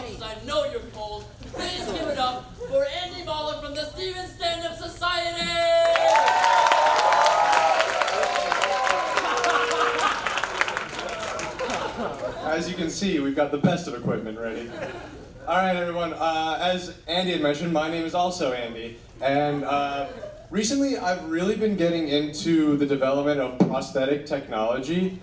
because I know you're cold. Please give it up for Andy Mahler from the Steven Stand-Up Society! As you can see, we've got the best of equipment ready. All right, everyone. As Andy had mentioned, my name is also Andy, and recently I've really been getting into the development of prosthetic technology.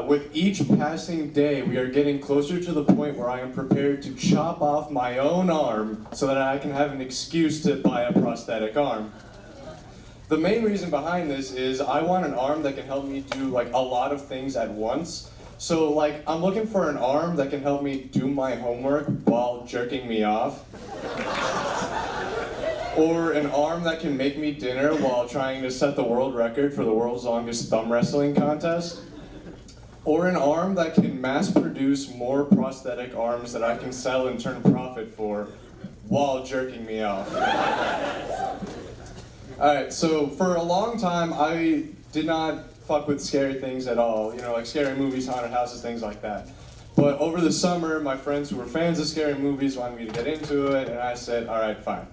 With each passing day, we are getting closer to the point where I am prepared to chop off my own arm so that I can have an excuse to buy a prosthetic arm. The main reason behind this is I want an arm that can help me do like a lot of things at once. So like, I'm looking for an arm that can help me do my homework while jerking me off. Or an arm that can make me dinner while trying to set the world record for the world's longest thumb wrestling contest. Or an arm that can mass produce more prosthetic arms that I can sell and turn profit for while jerking me off. Alright, so for a long time I did not fuck with scary things at all, you know, like scary movies, haunted houses, things like that. But over the summer, my friends who were fans of scary movies wanted me to get into it, and I said, alright, fine.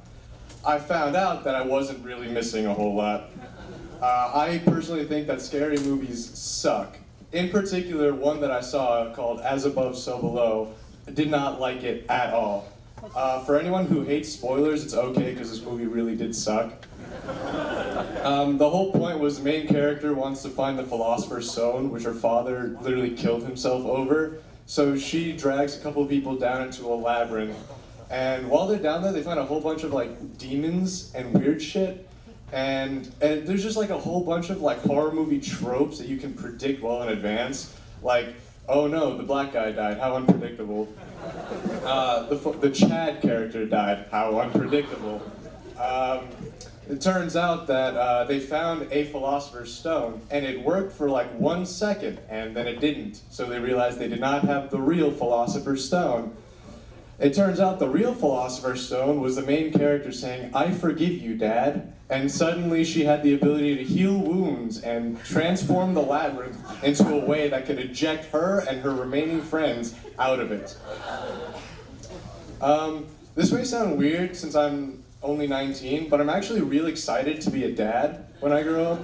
I found out that I wasn't really missing a whole lot. I personally think that scary movies suck. In particular, one that I saw called As Above, So Below, I did not like it at all. For anyone who hates spoilers, it's okay because this movie really did suck. The whole point was the main character wants to find the Philosopher's Stone, which her father literally killed himself over. So she drags a couple of people down into a labyrinth. And while they're down there, they find a whole bunch of like demons and weird shit. And there's just like a whole bunch of like horror movie tropes that you can predict well in advance. Like, oh no, the black guy died, how unpredictable. The Chad character died, how unpredictable. It turns out that they found a Philosopher's Stone, and it worked for like 1 second, and then it didn't. So they realized they did not have the real Philosopher's Stone. It turns out the real Philosopher's Stone was the main character saying, "I forgive you, Dad." And suddenly she had the ability to heal wounds and transform the labyrinth into a way that could eject her and her remaining friends out of it. This may sound weird since I'm only 19, but I'm actually really excited to be a dad when I grow up.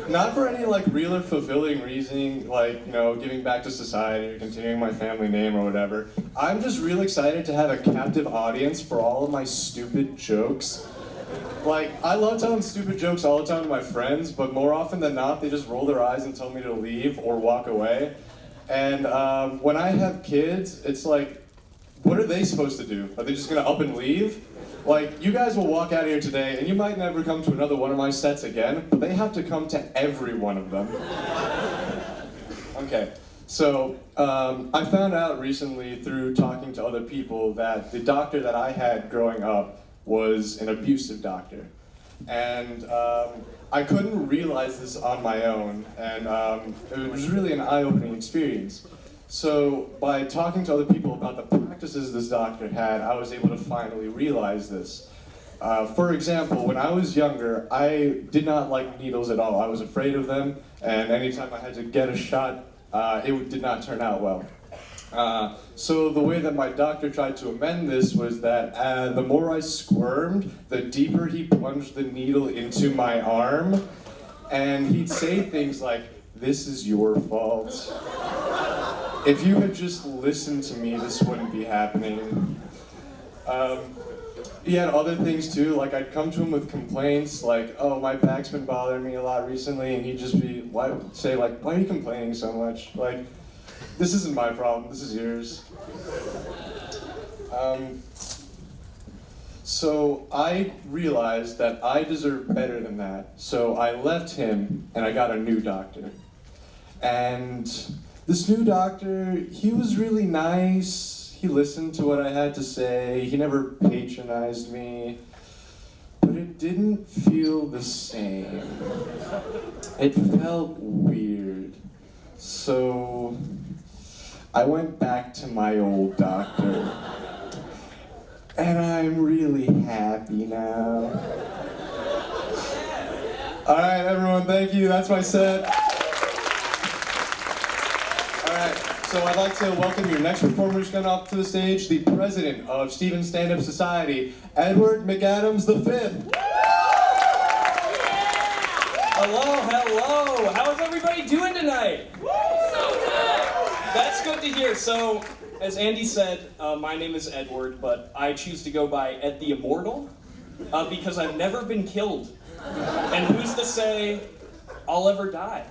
Not for any like real or fulfilling reason, like, you know, giving back to society or continuing my family name or whatever. I'm just real excited to have a captive audience for all of my stupid jokes. Like, I love telling stupid jokes all the time to my friends, but more often than not, they just roll their eyes and tell me to leave or walk away. And when I have kids, it's like, what are they supposed to do? Are they just gonna up and leave? Like, you guys will walk out of here today, and you might never come to another one of my sets again, but they have to come to every one of them. Okay, so I found out recently through talking to other people that the doctor that I had growing up was an abusive doctor. And I couldn't realize this on my own, and it was really an eye-opening experience. So by talking to other people about the practices this doctor had, I was able to finally realize this. For example, when I was younger, I did not like needles at all. I was afraid of them, and anytime I had to get a shot, it did not turn out well. So the way that my doctor tried to amend this was that the more I squirmed, the deeper he plunged the needle into my arm, and he'd say things like, "This is your fault. If you had just listened to me, this wouldn't be happening." He had other things too, like I'd come to him with complaints like, "Oh, my back's been bothering me a lot recently," and he'd just why are you complaining so much? Like, this isn't my problem, this is yours. So I realized that I deserve better than that, so I left him and I got a new doctor. And this new doctor, he was really nice, he listened to what I had to say, he never patronized me, but it didn't feel the same. It felt weird. So I went back to my old doctor, and I'm really happy now. All right, everyone, thank you. That's my set. All right. So I'd like to welcome your next performer who's going up to the stage, the president of Stephen Stand-Up Society, Edward McAdams V. Hello. How's everybody doing tonight? So good! That's good to hear. So, as Andy said, my name is Edward, but I choose to go by Ed the Immortal because I've never been killed. And who's to say I'll ever die?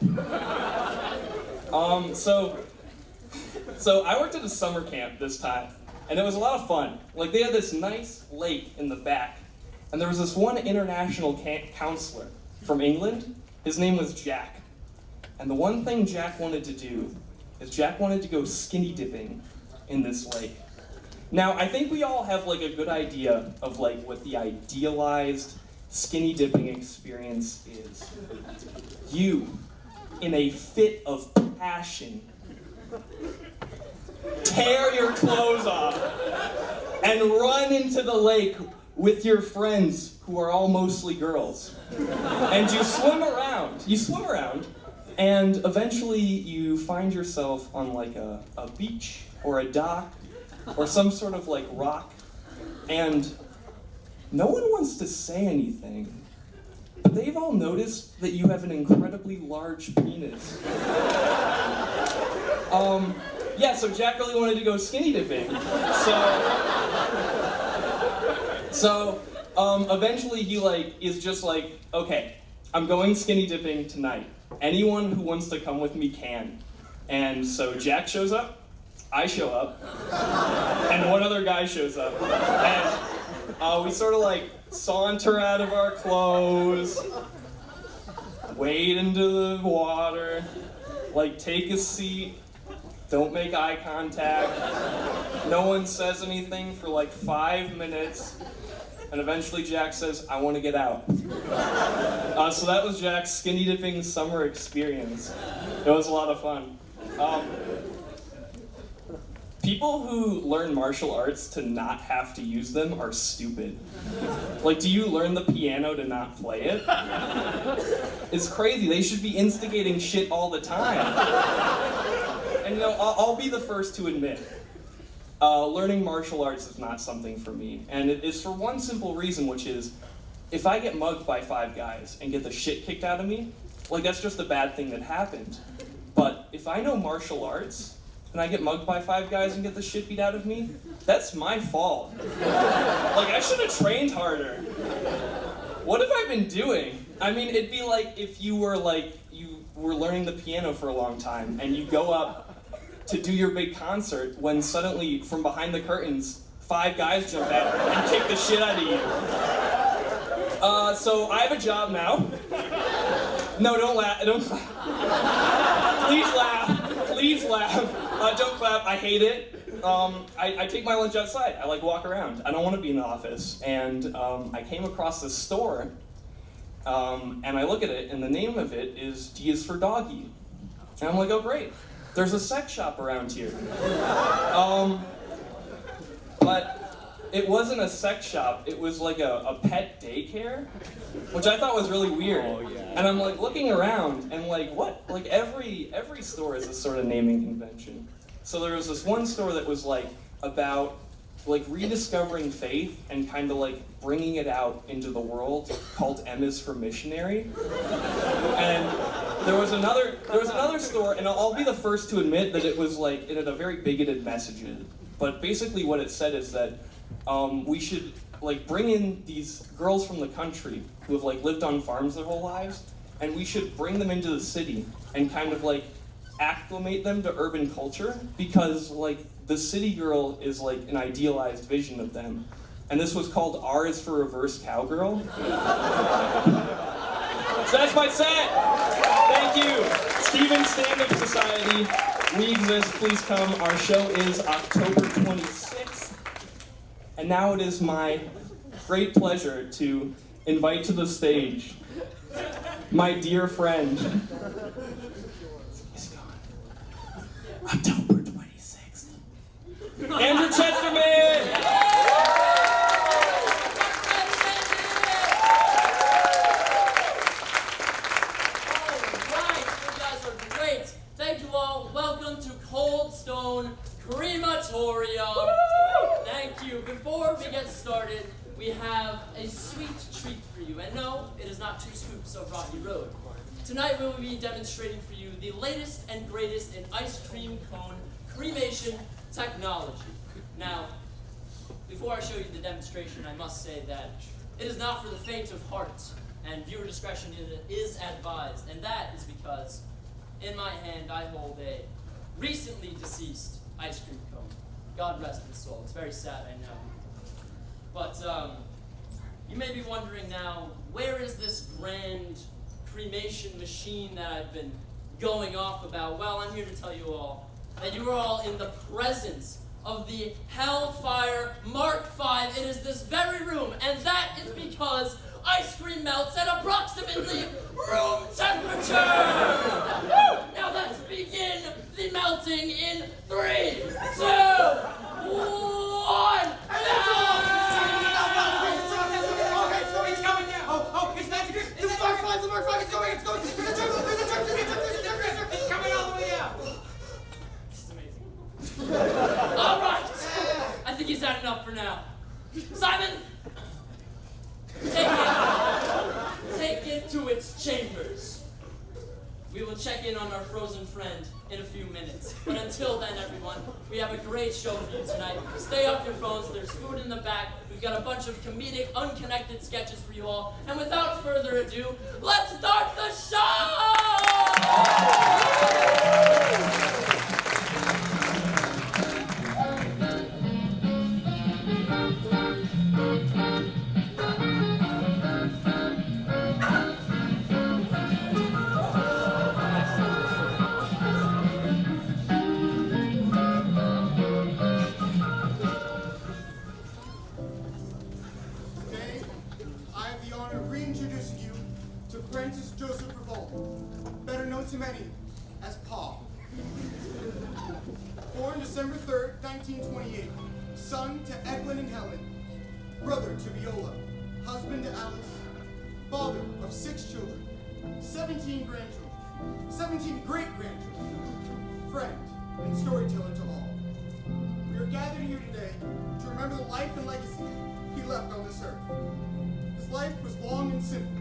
So I worked at a summer camp this time, and it was a lot of fun. Like, they had this nice lake in the back, and there was this one international counselor from England. His name was Jack. And the one thing Jack wanted to do is Jack wanted to go skinny dipping in this lake. Now, I think we all have like a good idea of like what the idealized skinny dipping experience is. You, in a fit of passion, tear your clothes off and run into the lake with your friends who are all mostly girls. And you swim around, and eventually you find yourself on like a beach or a dock or some sort of like rock, and no one wants to say anything, but they've all noticed that you have an incredibly large penis. So Jack really wanted to go skinny dipping. So eventually he is just like, okay, I'm going skinny dipping tonight. Anyone who wants to come with me can. And so Jack shows up, I show up, and one other guy shows up. And we sort of like saunter out of our clothes, wade into the water, like take a seat, don't make eye contact. No one says anything for like 5 minutes. And eventually Jack says, I want to get out. So that was Jack's skinny dipping summer experience. It was a lot of fun. People who learn martial arts to not have to use them are stupid. Like, do you learn the piano to not play it? It's crazy. They should be instigating shit all the time. And I'll be the first to admit, learning martial arts is not something for me. And it is for one simple reason, which is, if I get mugged by 5 guys and get the shit kicked out of me, like, that's just a bad thing that happened. But if I know martial arts, and I get mugged by 5 guys and get the shit beat out of me, that's my fault. Like, I should have trained harder. What have I been doing? I mean, it'd be like if you were learning the piano for a long time, and you go up to do your big concert when suddenly, from behind the curtains, 5 guys jump out and kick the shit out of you. So I have a job now. No, don't laugh. Don't clap. Please laugh. Don't clap. I hate it. I take my lunch outside. I walk around. I don't want to be in the office. And I came across this store, and I look at it, and the name of it is D is for Doggy. And I'm like, oh great. There's a sex shop around here. But it wasn't a sex shop, it was like a pet daycare, which I thought was really weird. Oh, yeah. And I'm like looking around and what? Like every store is a sort of naming convention. So there was this one store that was about rediscovering faith and kind of bringing it out into the world, called M is for Missionary. And there was another store, and I'll be the first to admit that it was it had a very bigoted message in it. But basically what it said is that we should bring in these girls from the country who have lived on farms their whole lives, and we should bring them into the city and kind of acclimate them to urban culture, because the city girl is an idealized vision of them. And this was called R is for Reverse Cowgirl. So that's my set. Thank you. Stephen Stand-Up Society. We exist. Please come. Our show is October 26th. And now it is my great pleasure to invite to the stage my dear friend. He's gone. October 26th. Andrew Chesterman! Alright, you guys are great. Thank you all. Welcome to Cold Stone. started, we have a sweet treat for you. And no, it is not 2 scoops of Rocky Road. Tonight we will be demonstrating for you the latest and greatest in ice cream cone cremation technology. Now, before I show you the demonstration, I must say that it is not for the faint of heart, and viewer discretion is advised. And that is because in my hand I hold a recently deceased ice cream cone. God rest his soul. It's very sad, I know. But you may be wondering now, where is this grand cremation machine that I've been going off about? Well, I'm here to tell you all that you are all in the presence of the Hellfire Mark V. It is this very room, and that is because ice cream melts at approximately room temperature. Now let's begin the melting in 3, 2, 1. It's coming down. Oh, it's not good. It's Mark V. The Mark V is going. It's going. There's a trickle. It's coming all the way out. This is amazing. All right. I think he's had enough for now. Simon, take it to its chambers. We will check in on our frozen friend in a few minutes. But until then, everyone, we have a great show for you tonight. Stay off your phones. There's food in the back. We've got a bunch of comedic, unconnected sketches for you all. And without further ado, let's start the show! To many as Paul. Born December 3rd, 1928, son to Edwin and Helen, brother to Viola, husband to Alice, father of 6 children, 17 grandchildren, 17 great-grandchildren, friend and storyteller to all. We are gathered here today to remember the life and legacy he left on this earth. His life was long and simple,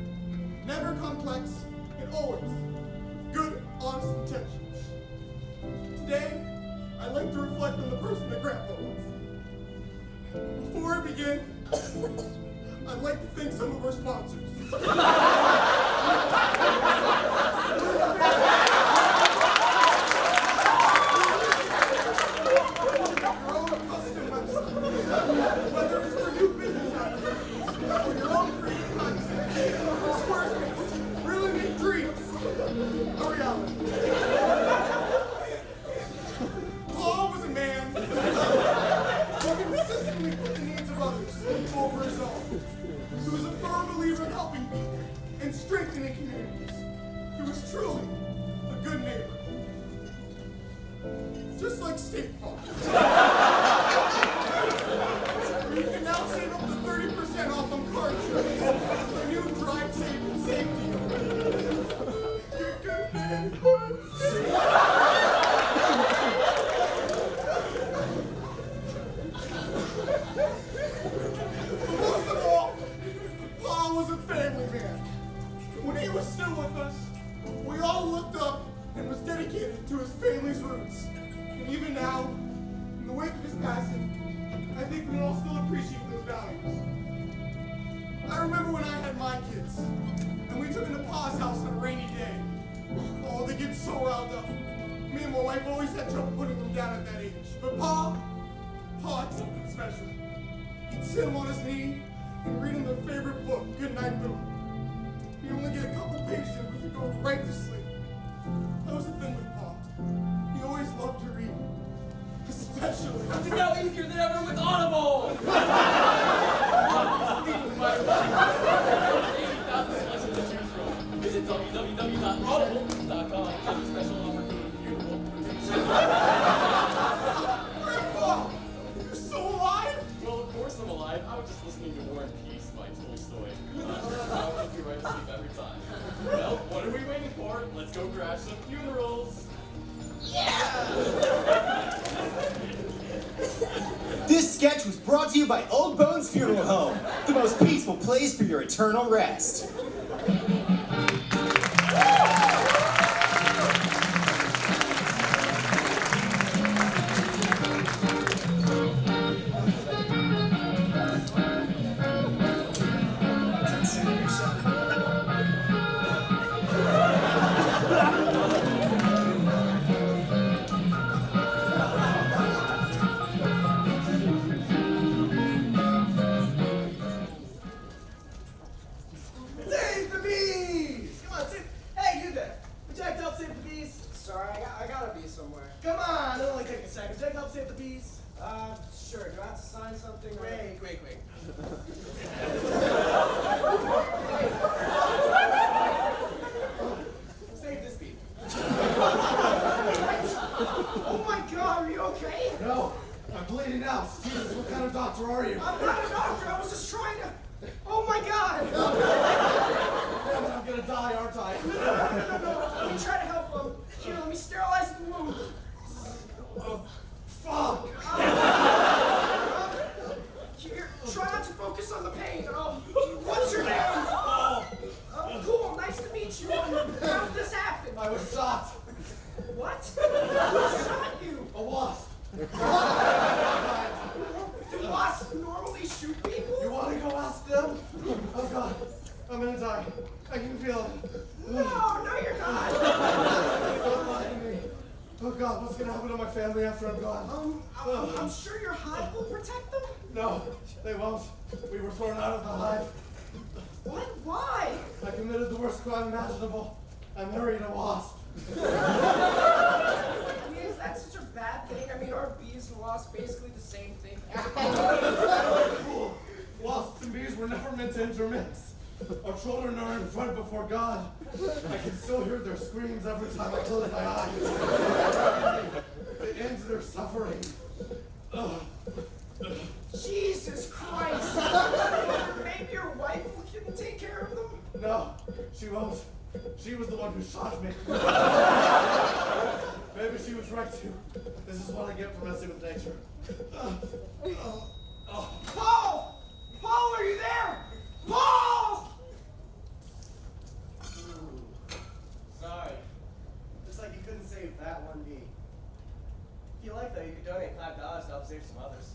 never complex, and always good, honest intentions. Today, I'd like to reflect on the person that Grandpa was. Before I begin, I'd like to thank some of our sponsors. Your own custom website, whether it's for new business ideas or your own creative content, Squarespace really make dreams a reality. Paul was a man who consistently put the needs of others over his own. He was a firm believer in helping people and strengthening communities. He was truly a good neighbor. Just like State Farm. You can now save up to 30% off on car insurance with a new Drive Safe and Save deal. Most of all, Paul was a family man. When he was still with us, we all looked up and was dedicated to his family's roots. And even now, in the wake of his passing, I think we all still appreciate those values. I remember when I had my kids, and we took them to Pa's house on a rainy day. Oh, they get so riled up. Me and my wife always had trouble putting them down at that age. But Pa had something special. He'd sit him on his knee and read him their favorite book, Goodnight Moon. He'd only get a couple pages and we could go right to sleep. That was the thing with Pa. He always loved to read. Especially. It's now easier than ever with Audible! 80,000 selections to choose from. Visit www.audible.com and have a special offer for the funeral. Grandpa! You're so alive? Well, of course I'm alive. I was just listening to War and Peace by Tolstoy. That puts me right to sleep every time. Well, what are we waiting for? Let's go crash some funerals. This sketch was brought to you by Old Bones Funeral Home, the most peaceful place for your eternal rest. Save the bees! Come on, save. Hey, you there. Would you like to help save the bees? Sorry, I gotta be somewhere. Come on, it'll only take a second. Would you like to help save the bees? Sure. Do I have to sign something? or- Wait. Save this bee. Oh my God, are you okay? No, I'm bleeding out. Jesus, what kind of doctor are you? I'm not a doctor. I was just trying to. Oh my God! Damn it, I'm gonna die, aren't I? No. Let me try to help him. Here, let me sterilize the wound. Fuck! Here, try not to focus on the pain. What's your name? Cool. Nice to meet you. How did this happen? I was shot. What? Who shot you? A wasp. Do wasps normally shoot people? You want to go ask them? Oh God, I'm gonna die. I can feel it. No, you're not. Don't lie to me. Oh God, what's gonna happen to my family after I'm gone? I'm sure your hive will protect them. No, they won't. We were thrown out of the hive. What? Why? I committed the worst crime imaginable. I married a wasp. I mean, is that such a bad thing? I mean, are bees and wasps basically the same thing? Fool. Wasps and bees were never meant to intermix. Our children are in front before God. I can still hear their screams every time I close my eyes. It ends their suffering. Jesus Christ! Maybe your wife can take care of them? No, she won't. She was the one who shot me. Maybe she was right too. This is what I get for messing with nature. Paul! Paul, are you there? Paul! Sorry. Just like you couldn't save that one bee. If you like, though, you could donate $5 to help save some others.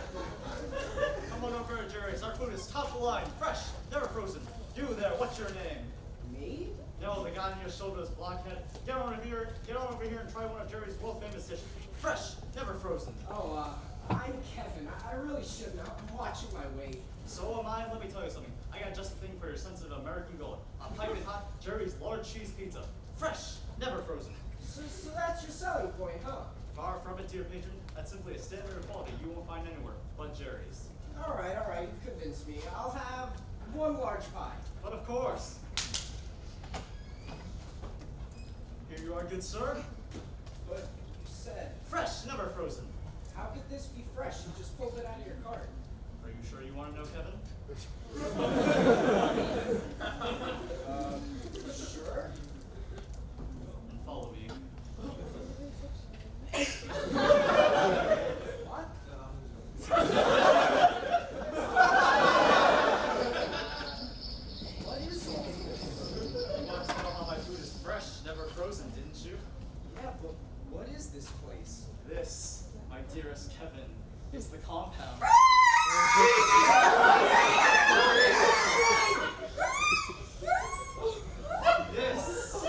Come on over, Jerry's. Our food is top of the line, fresh, never frozen. You there, what's your name? Me? No, the guy on your shoulder is blockhead. Get on over here and try one of Jerry's world famous dishes. Fresh, never frozen. I'm Kevin. I really shouldn't. I'm watching my weight. So am I. Let me tell you something. I got just the thing for your sensitive American goat. A piping hot Jerry's large cheese pizza. Fresh, never frozen. So that's your selling point, huh? Far from it, dear patron. That's simply a standard of quality you won't find anywhere but Jerry's. All right. You've convinced me. I'll have one large pie. But of course. Here you are, good sir. But you said, Fresh, never frozen. how could this be fresh? You just pulled it out of your cart. Are you sure you want to know, Kevin? Sure. And follow me. What? What is it? You want to know how my food is fresh, never frozen, didn't you? Yeah, but what is this place? This, my dearest Kevin, is the compound. This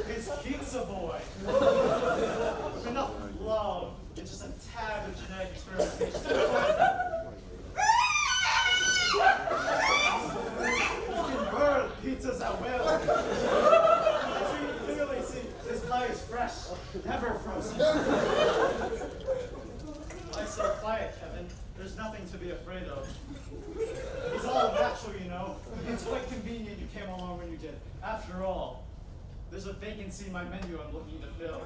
is Pizza Boy. With enough love and just a tad of genetic experimentation. You can burn pizzas at will. As you clearly see, this pie is fresh, never frozen. I say quiet, Kevin. There's nothing to be afraid of. It's all natural, you know. It's quite convenient you came along when you did. After all, there's a vacancy in my menu I'm looking to fill.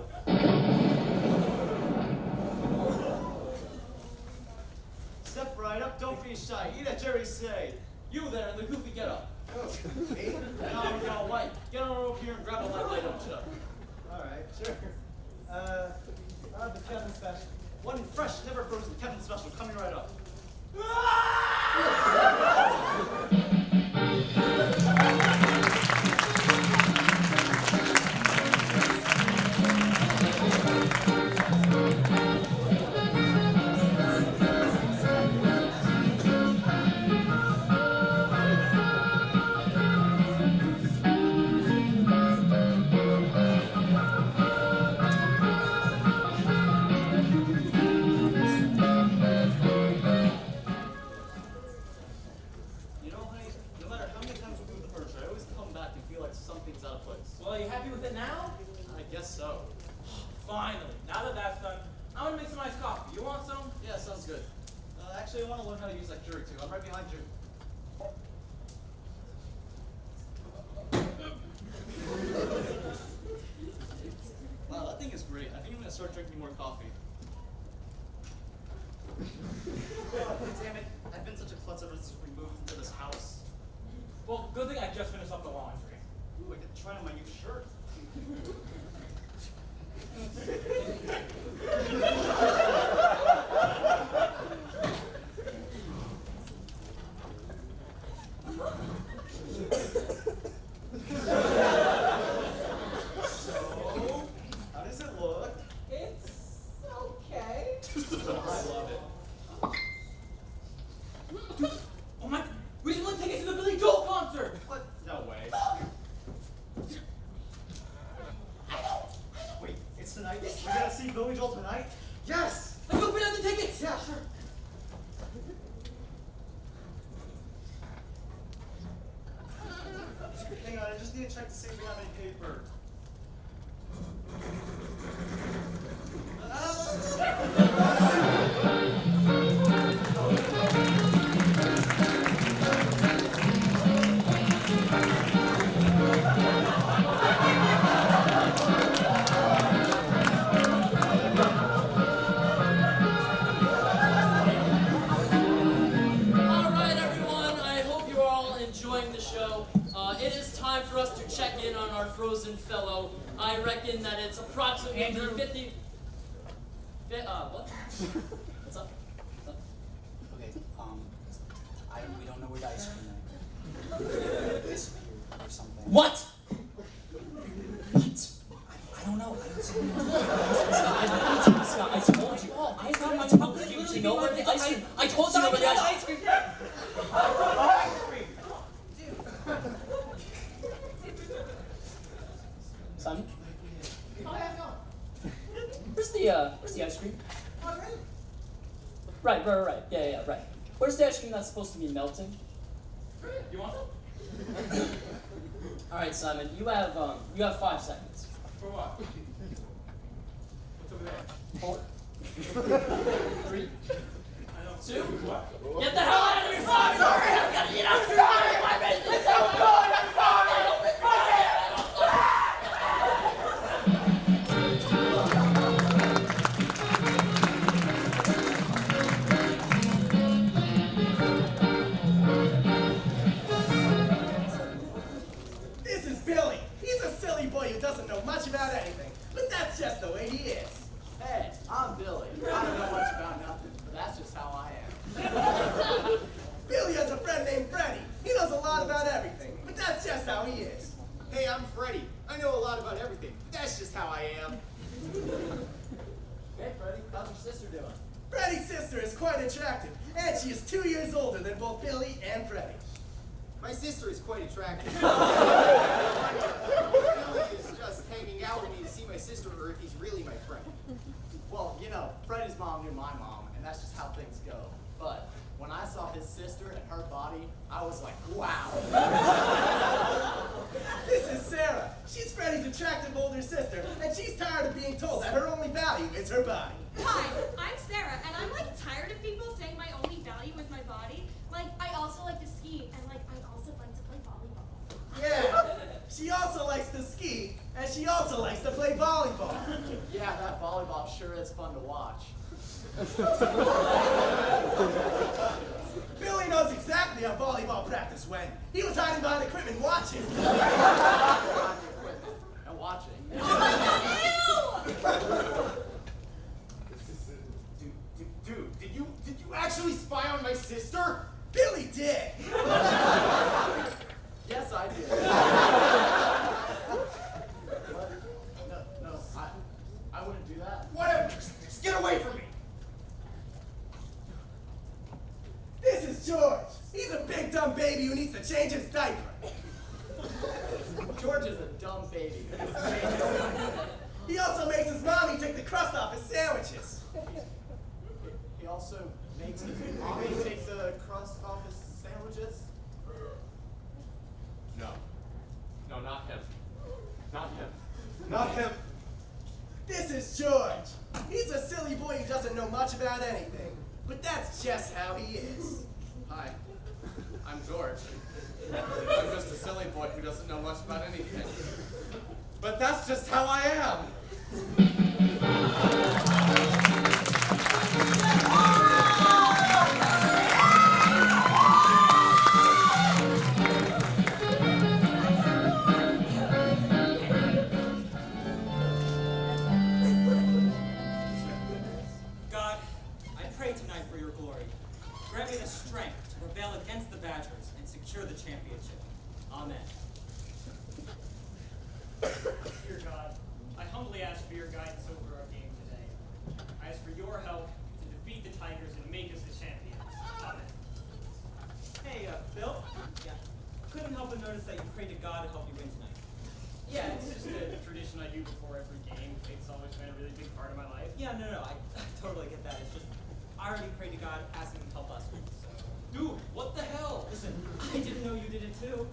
Step right up, don't be shy. Eat at Jerry say. You there in the goofy getup. Oh, me? Now you're all white. Get on over here and grab a light item chip. Alright, sure. I'll have the Kevin special. One fresh, never frozen Kevin special coming right up. You know, honey, no matter how many times we move the furniture, I always come back and feel like something's out of place. Well, are you happy with it now? I guess so. Finally. Now that that's done, I'm gonna make some iced coffee. You want some? Yeah, sounds good. Actually, I want to learn how to use that jury too. I'm right behind you. Wow, that thing is great. I think I'm gonna start drinking more coffee. Damn it, I've been such a klutz ever since we moved into this house. Well, good thing I just finished up the laundry. Ooh, I get to try on my new shirt. So, how does it look? It's okay. I love it. Oh my! We should take tickets to the Billy Joel concert. What? No way. Wait, it's tonight? We're gonna see Billy Joel tonight? Yes! Let's go print out the tickets. Yeah, sure. Hang on, I just need to check to see if we have any paper. Alright, everyone, I hope you're all enjoying the show. It is time for us to check in on our frozen fellow. I reckon that it's approximately Andrew. 50. What? What's up? Okay, we don't know where the ice cream went. Disappeared or something. What? What? I don't know. I don't see Scott, I told you. Oh, I told you to know where the ice cream. I told you where the ice cream. Simon? Where's the ice cream? Right. Yeah, right. Where's the ice cream that's supposed to be melting? You want some? All right, Simon, you have 5 seconds. For what? What's over there? 4, 3, I don't 2. What? Get the hell out of here, Simon! Sorry, I'm gonna get out. Sorry, my business. So good. I'm sorry. This is Billy. He's a silly boy who doesn't know much about anything. But that's just the way he is. Hey, I'm Billy. I don't know much about nothing, but that's just how I am. Billy has a friend named Freddie. He knows a lot about everything. But that's just how he is. Hey, I'm Freddie. I know a lot about everything. That's just how I am. Hey, Freddie, how's your sister doing? Freddie's sister is quite attractive. And she is 2 years older than both Billy and Freddie. My sister is quite attractive. Billy is just hanging out with me to see my sister, or if he's really my friend. Well, you know, Freddie's mom knew my mom, and that's just how things go. But when I saw his sister and her body, I was like, wow. This is Sarah. She's Freddie's attractive older sister, and she's tired of being told that her only value is her body. Hi, I'm Sarah, and I'm like tired of people saying my only value is my body. Like, I also like to ski, and like, I also like to play volleyball. Yeah, She also likes to ski, and she also likes to play volleyball. Yeah, that volleyball sure is fun to watch. Billy knows exactly how volleyball practice went. He was hiding behind equipment watching. And watching. Dude, did you actually spy on my sister? Billy did. Yes, I did. No, I wouldn't do that. Whatever. Just get away from me. This is George. He's a big dumb baby who needs to change his diaper. George is a dumb baby. He also makes his mommy take the crust off his sandwiches. He also makes his mommy take the crust off his sandwiches. No. No, not him. Not him. Not him. This is George. He's a silly boy who doesn't know much about anything. But that's just how he is. Hi, I'm George. I'm just a silly boy who doesn't know much about anything. But that's just how I am. God, I pray tonight for your glory. Grant me the strength to prevail against the Badgers and secure the championship. Amen. Dear God, I humbly ask for your guidance over our game today. I ask for your help to defeat the Tigers and make us the champions. Amen. Hey, Bill. Yeah. Couldn't help but notice that you prayed to God to help you win tonight. Yeah, it's just a tradition I do before every game. It's always been a really big part of my life. Yeah, no, I totally get that. It's just, I already prayed to God asking him to help us win, so. Dude, what the hell? Listen, I didn't know you did it too.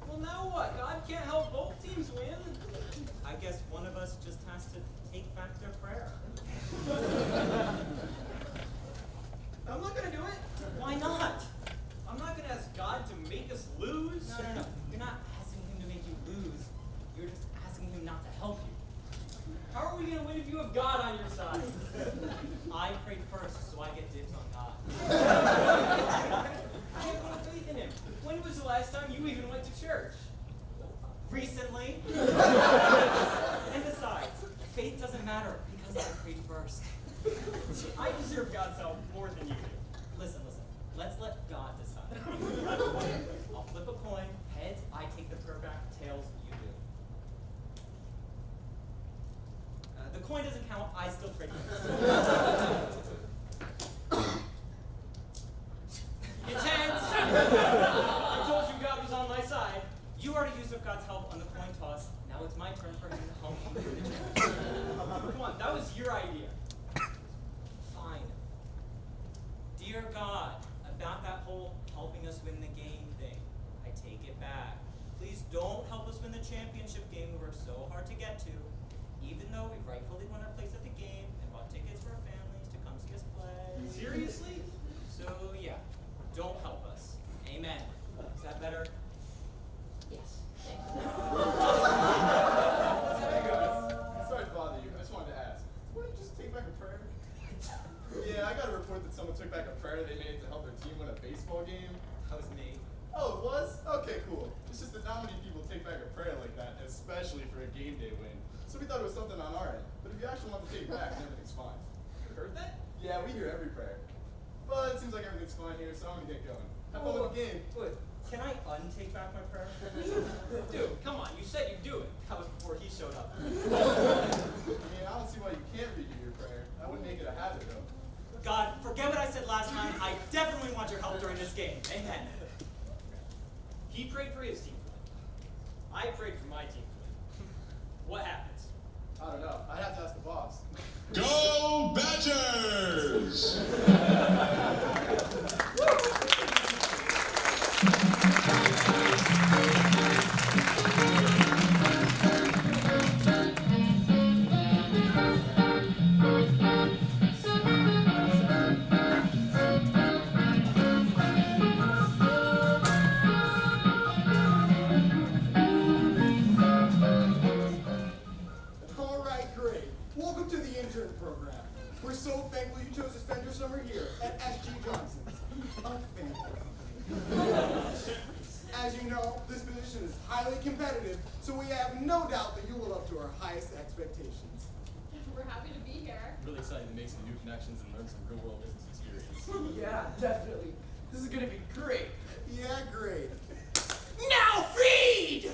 Well, now what? God can't help both teams win. I guess one of us just has to take back their prayer. I'm not gonna do it. Why not? I'm not gonna ask God to make us lose. No. You're not asking him to make you lose. You're just asking him not to help you. How are we gonna win if you have God on your side? I prayed first, so I get dibs on God. I have no faith in him. When was the last time you even went to church? Recently. And besides, faith doesn't matter because I prayed first. I deserve God's help more than you do. Listen. Let's let God decide. I'll flip a coin. Heads, I take the prayer back. Tails, you do. The coin doesn't count. I still prayed first. It's heads. I told you God was on my side. You already used up God's help on the coin toss. Now it's my turn for him to help me win the championship. Come on, that was your idea. Fine. Dear God, about that whole helping us win the game thing, I take it back. Please don't help us win the championship game we worked so hard to get to, even though we rightfully won our place at the game and bought tickets for our families to come see us play. Seriously? So yeah, don't help us. Amen. Is that better? Yes. Sorry to bother you. I just wanted to ask. Why don't you just take back a prayer? Yeah, I got a report that someone took back a prayer they made to help their team win a baseball game. That was me. Oh, it was? Okay, cool. It's just that not many people take back a prayer like that, especially for a game day win. So we thought it was something on our end. But if you actually want to take it back, then everything's fine. You heard that? Yeah, we hear every prayer. But it seems like everything's fine here, so I'm gonna get going. Have fun with the game. Wait, can I untake back my prayer? Dude, come on, you said you'd do it. That was before he showed up. I mean, I don't see why you can't redo your prayer. I wouldn't make it a habit, though. God, forget what I said last time. I definitely want your help during this game. Amen. He prayed for his team to win. I prayed for my team to win. What happens? I don't know. I'd have to ask the boss. Go Badgers! so thankful you chose to spend your summer here at SG Johnson's. Oh, fantastic. As you know, this position is highly competitive, so we have no doubt that you will live up to our highest expectations. We're happy to be here. Really excited to make some new connections and learn some real-world business experience. Yeah, definitely. This is gonna be great. Yeah, great. Now feed!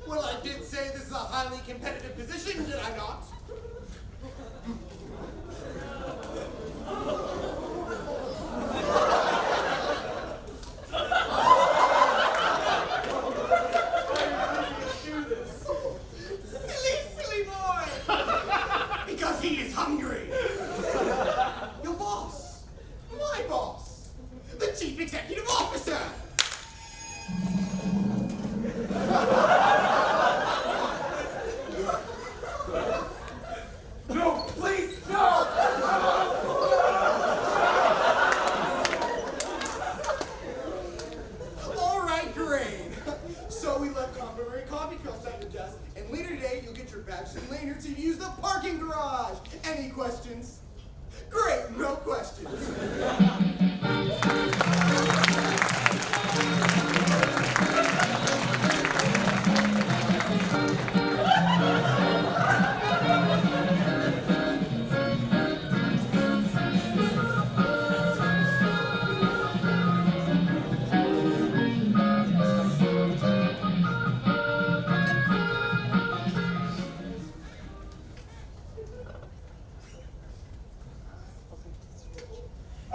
Well, I did say this is a highly competitive position, did I not? Silly boy! Because he is hungry. Your boss. My boss. The chief executive officer. No, please, no! All right, great. So we left complimentary coffee cups at your desk, and later today you'll get your badges and lanyards to use the parking garage. Any questions? Great, no questions.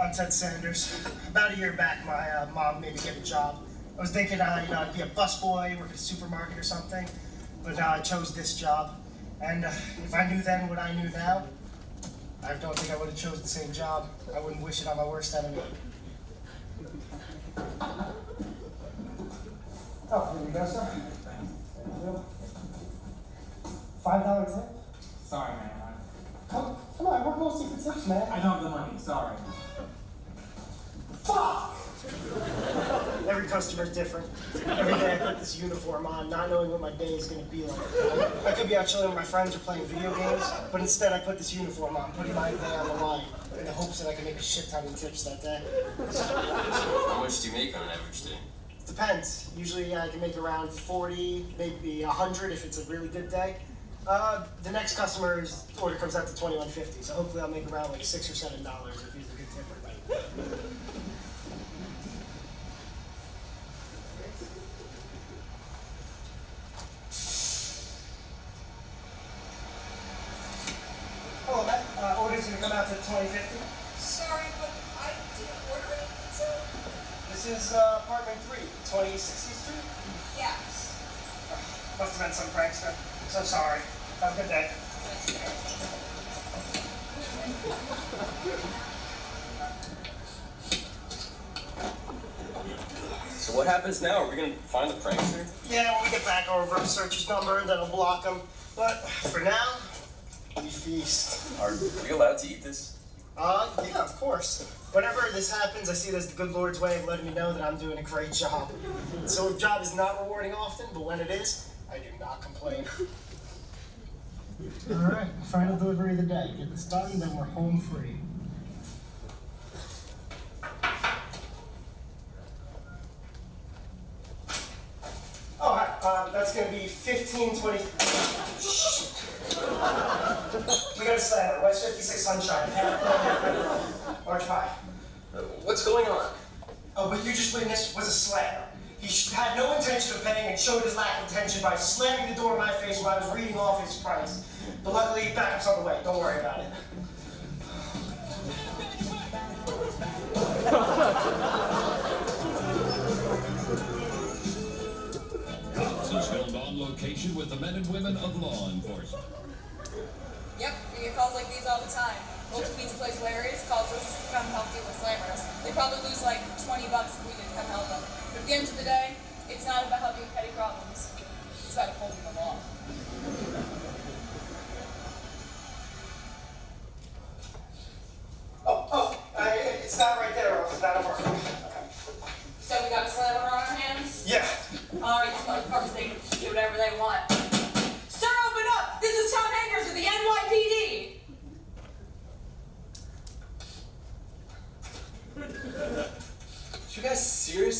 I'm Ted Sanders. About a year back, my mom made me get a job. I was thinking, I'd be a busboy, work at a supermarket or something, but I chose this job. And if I knew then what I knew now, I don't think I would have chosen the same job. I wouldn't wish it on my worst enemy. Oh, here we go, sir. $5 tip? Sorry, man. Come on, I work mostly for tips, man. I don't have the money. Sorry. Fuck! Every customer's different. Every day I put this uniform on, not knowing what my day is going to be like. I could be out chilling with my friends or playing video games, but instead I put this uniform on, putting my day on the line, in the hopes that I can make a shit ton of tips that day. How much do you make on an average day? Depends. Usually I can make around 40, maybe 100 if it's a really good day. The next customer's order comes out to $21.50, so hopefully I'll make around like $6 or $7 if he's a good tipper. Oh, that order's gonna come out to $20.50. Sorry, but I didn't order any pizza. This is apartment 3, 2060th Street. Yes. Must have been some prankster. So sorry. Have a good day. So what happens now? Are we gonna find the prankster? Yeah, when we get back, I'll reverse search his number, then I'll block him. But for now, we feast. Are we allowed to eat this? Yeah, of course. Whenever this happens, I see it as the good Lord's way of letting me know that I'm doing a great job. So the job is not rewarding often, but when it is, I do not complain. All right, final delivery of the day. Get this done, then we're home free. Oh, that's gonna be 1520. We got a slammer. West 56 Sunshine. Large pie. What's going on? Oh, what you just witnessed was a slammer. He had no intention of paying and showed his lack of attention by slamming the door in my face while I was reading off his price. But luckily, backup's on the way. Don't worry about it. Cops is filmed on location with the men and women of law enforcement. Yep, we get calls like these all the time. Local pizza place Larry's calls us to come help deal with slammers. They probably lose like $20 if we didn't come help them. But at the end of the day, it's not about helping with petty problems. It's about upholding the law. Oh,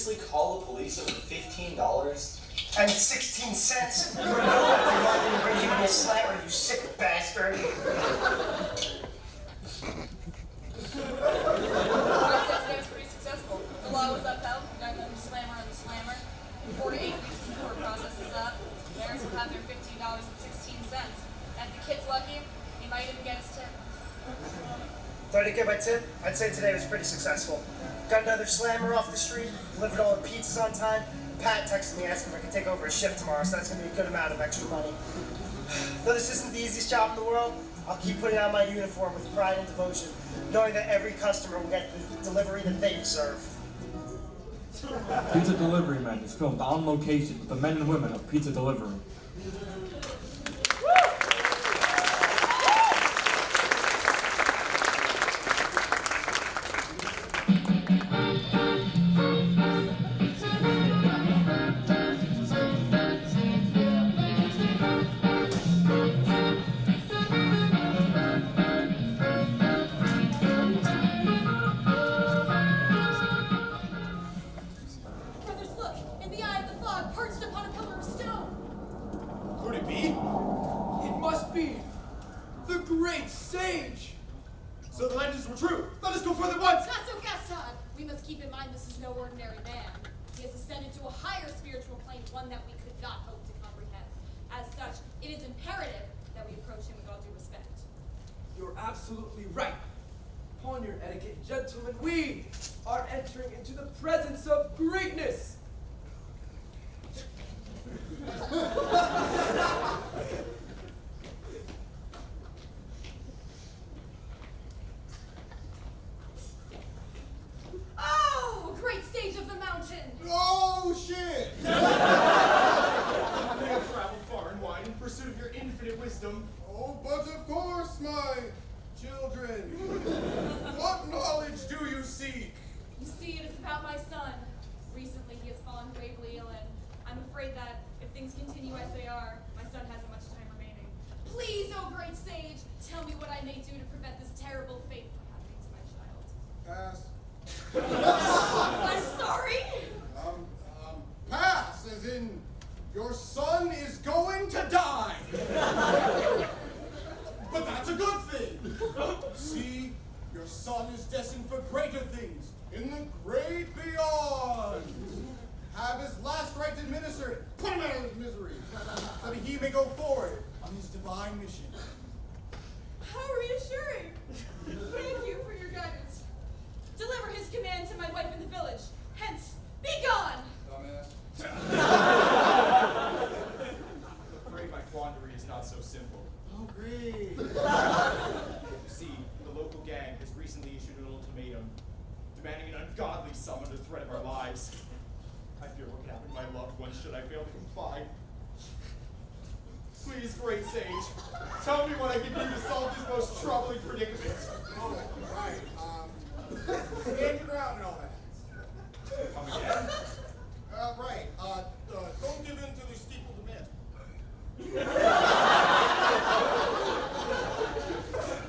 seriously call the police over $15? And 16 cents? You know that you're not a slammer, you sick bastard. Today was pretty successful. The law was upheld, we got the slammer and the slammer. 4 to 8 weeks when the court process is up, parents will have their $15.16. And if the kid's lucky, he might even get his tip. Thought I didn't get my tip? I'd say today was pretty successful. Got another slammer off the street, delivered all the pizzas on time. Pat texted me asking if I could take over a shift tomorrow, so that's going to be a good amount of extra money. Though this isn't the easiest job in the world, I'll keep putting on my uniform with pride and devotion, knowing that every customer will get the delivery that they deserve. Pizza Delivery Man is filmed on location with the men and women of pizza delivery. Brothers, look! In the eye of the fog, perched upon a pillar of stone! Could it be? It must be the great sage. So the legends were true. Let us go further once. Not so fast, Todd! We must keep in mind this is no ordinary man. He has ascended to a higher spiritual plane, one that we could not hope to comprehend. As such, it is imperative that we approach him with all due respect. You're absolutely right. Upon your etiquette, gentlemen, we are entering into the presence of greatness. Oh, great sage of the mountain! Oh, shit! I have traveled far and wide in pursuit of your infinite wisdom. Oh, but of course, my children. What knowledge do you seek? You see, it is about my son. Recently, he has fallen gravely ill, and I'm afraid that if things continue as they are, my son hasn't much time remaining. Please, oh great sage, tell me what I may do to prevent this terrible fate from happening to my child. Pass. I'm sorry. Pass, as in your son is going to die. But that's a good thing. See, your son is destined for greater things in the great beyond. Have his last rites administered, put him out of his misery, so that he may go forward on his divine mission. How reassuring. Thank you for your guidance. Deliver his command to my wife in the village. Hence, be gone. Dumbass. I'm afraid my quandary is not so simple. Oh, great. You see, the local gang has recently issued an ultimatum demanding an ungodly sum under threat of our lives. I fear what could happen to my loved ones should I fail to comply. Please, great sage, tell me what I can do to solve this most troubling predicament. Oh, right. Stand your ground and all that. Come again? Right. Don't give in to the steeple demand.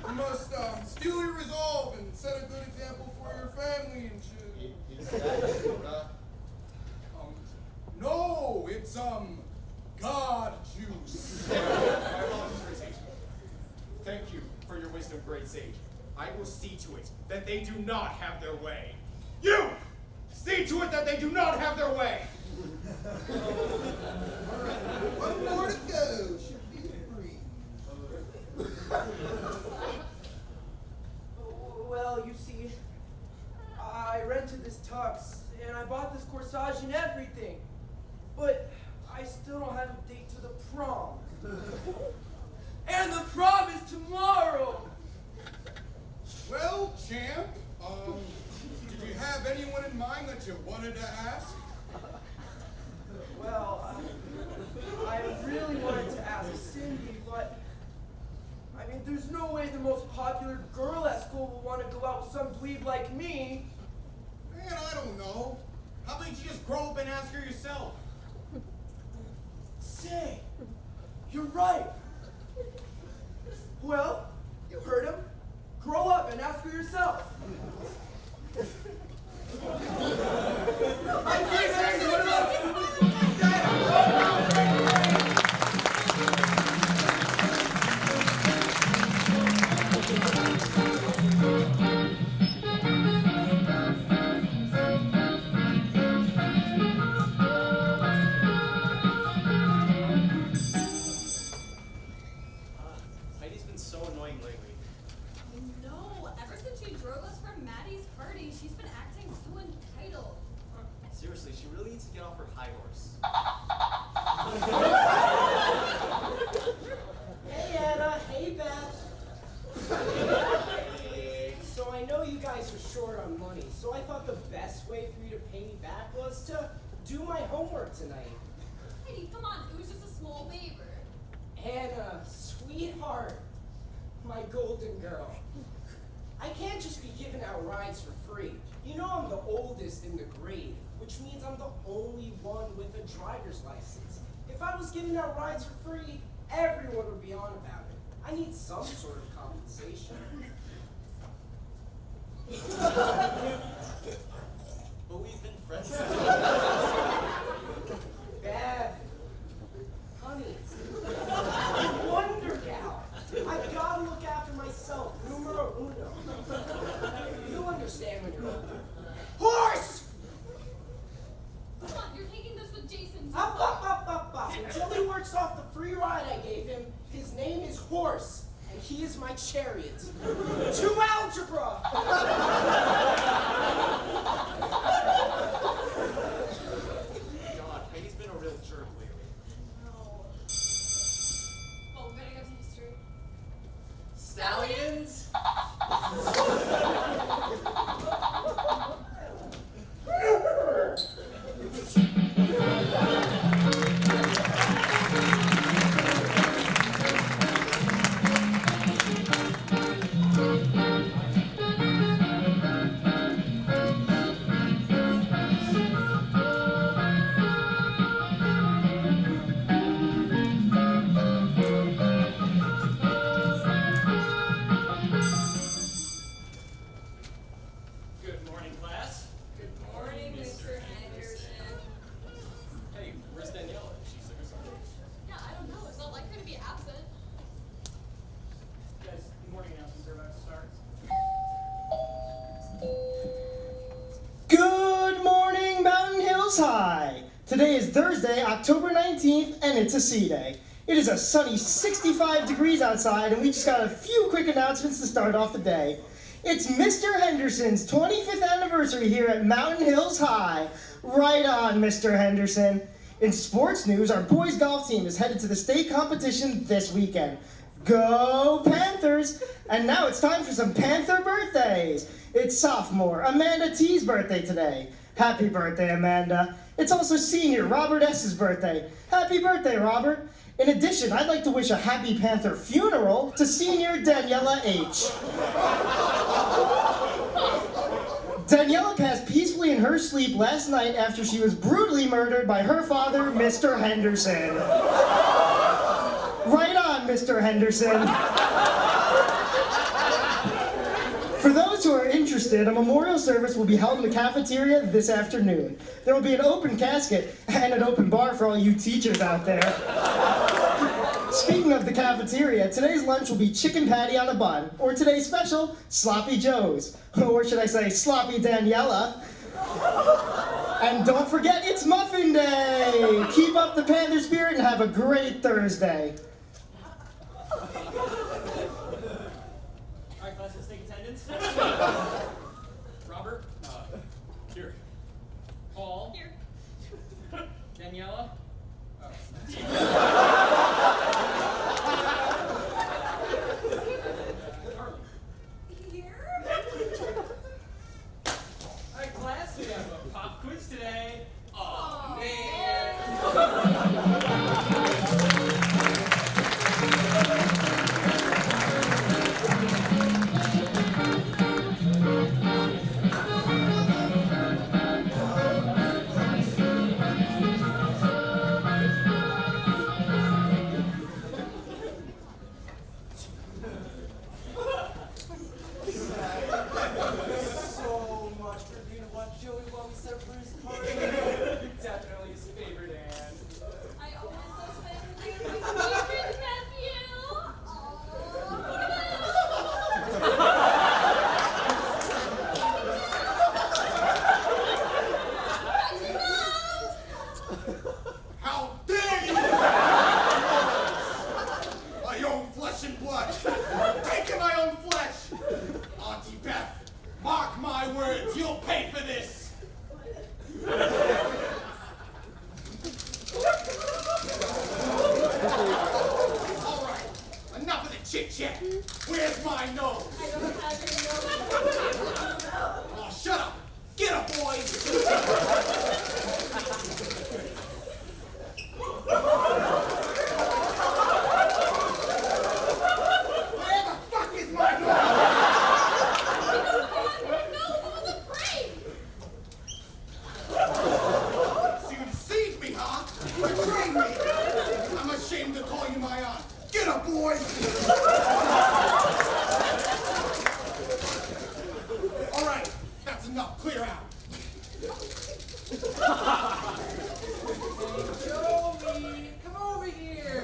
You must steel your resolve and set a good example for your family and shit. Is that no, it's God juice. My apologies for his hate. Thank you for your wisdom, great sage. I will see to it that they do not have their way. You! See to it that they do not have their way! One more to go. Should be free. Well, you see, I rented this tux, and I bought this corsage and everything. But I still don't have a date to the prom. And the prom is tomorrow! Well, champ, did you have anyone in mind that you wanted to ask? Well, I really wanted to ask Cindy, but I mean, there's no way the most popular girl at school will want to go out with some dweeb like me. Man, I don't know. How about you just grow up and ask her yourself? Say, you're right. Well, you heard him. Grow up and ask for yourself. I'm been so annoying lately. No, ever since she drove us from Maddie's party, she's been acting so entitled. Seriously, she really needs to get off her high horse. Hey Anna, hey Beth. So I know you guys are short on money, so I thought the best way for you to pay me back was to do my homework tonight. Heidi, come on, it was just a small favor. Anna, sweetheart, my golden girl. I can't just be giving out rides for free. You know I'm the oldest in the grade, which means I'm the only one with a driver's license. If I was giving out rides for free, everyone would be on about it. I need some sort of compensation. But we've been friends. Beth, honey, wonder gal. I've got to look after myself, numero uno. You'll understand when you're older. Horse! Come on, you're taking this with Jason. Up. Until he works off the free ride I gave him, his name is Horse, and he is my chariot. To algebra! God, Heidi's been a real jerk lately. No. Well, we better go to history. Stallions? Good morning, class. Good Morning, Mr. Henderson. Hey, where's Daniela? Is she sick or something? Yeah, I don't know. It's not like her to be absent. Guys, the morning announcements are about to start. Good morning, Mountain Hills High. Today is Thursday, October 19th, and it's a C Day. It is a sunny 65 degrees outside, and we just got a few quick announcements to start off the day. It's Mr. Henderson's 25th anniversary here at Mountain Hills High. Right on, Mr. Henderson. In sports news, our boys golf team is headed to the state competition this weekend. Go Panthers! And now it's time for some Panther birthdays. It's sophomore Amanda T's birthday today. Happy birthday, Amanda. It's also senior Robert S.'s birthday. Happy birthday, Robert. In addition, I'd like to wish a happy Panther funeral to senior Daniela H. Daniela passed peacefully in her sleep last night after she was brutally murdered by her father, Mr. Henderson. Right on, Mr. Henderson. For those who are interested, a memorial service will be held in the cafeteria this afternoon. There will be an open casket and an open bar for all you teachers out there. Speaking of the cafeteria, today's lunch will be chicken patty on a bun, or today's special, Sloppy Joe's, or should I say Sloppy Daniela. And don't forget, it's Muffin Day! Keep up the Panther spirit and have a great Thursday. Alright, class, let's take attendance. Robert? Here. Paul? Here. Daniela? Alright, class, we have a pop quiz today. Oh, man. Taking my own flesh. Auntie Beth, mark my words, you'll pay for this. All right, enough of the chit-chat. Where's my nose? I don't have your nose. Oh, shut up. Get up, boy. Where the fuck is my nose? So you deceived me, huh? Betrayed me. I'm ashamed to call you my aunt. Get up, boy. All right, that's enough. Clear out. Joey, come over here.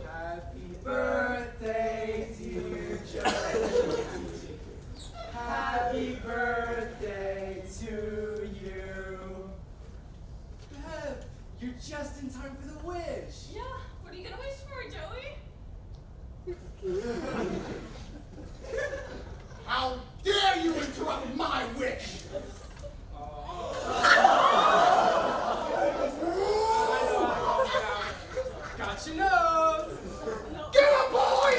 Happy birthday, dear Joey. Happy birthday to you. Beth, you're just in time for the wish. Yeah, what are you gonna wish for, Joey? How dare you interrupt my wish? Got your nose. Get up, boy!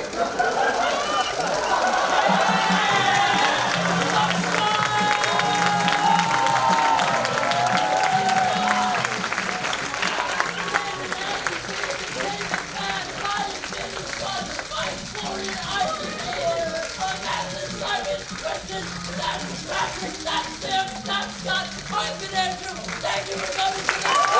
That's Scott. I'm Andrew. Thank you for coming tonight.